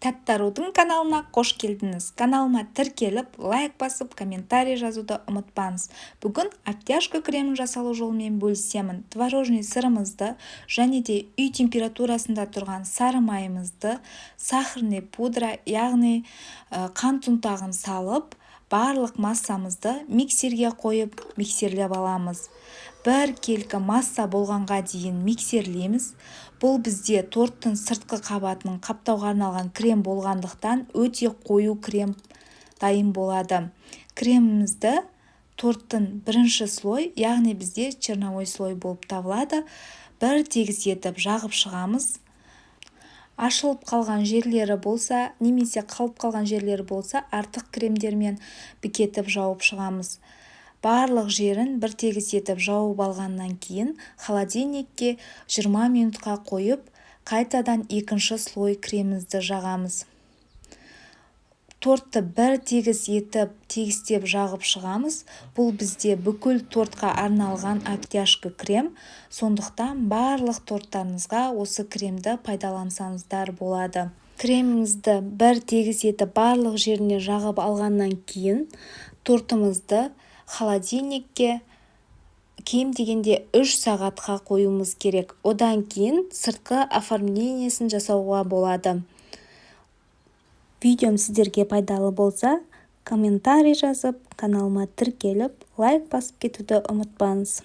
Тәттарудың каналына қош келдіңіз. Каналыма тіркеліп, лайк басып, комментарий жазуды ұмытпаңыз. Бүгін обтяжка кремін жасалу жолымен бөлісемін. Творожный сырымызды және де үй температурасында тұрған сары майымызды, сахарный пудра, яғни қант ұнтағын салып, барлық массамызды миксерге қойып, миксерлеп аламыз. Бір келкі масса болғанға дейін миксерлейміз. Бұл бізде торттың сыртқы қабатының қаптауға арналған крем болғандықтан өте қою крем дайын болады. Кремімізді торттың бірінші слой, яғни бізде черновой слой болып табылады, бір тегіс етіп жағып шығамыз. Ашылып қалған жерлері болса, немесе қалып қалған жерлері болса, артық кремдермен бекетіп жауып шығамыз. Барлық жерін бір тегіс етіп жауып алғаннан кейін холодильникке 20 минутқа қойып, қайтадан екінші слой кремімізді жағамыз. Тортты бір тегіс етіп, тегістеп жағып шығамыз. Бұл бізде бүкіл тортқа арналған обтяжка крем. Сондықтан барлық торттарыңызға осы кремді пайдалансаңыздар болады. Кремімізді бір тегіс етіп барлық жеріне жағып алғаннан кейін тортымызды холодильникке кем дегенде 3 сағатқа қоюымыз керек. Одан кейін сыртқы оформлениесін жасауға болады. Видеом сіздерге пайдалы болса, комментарий жазып, каналыма тіркеліп, лайк басып кетуді ұмытпаңыз.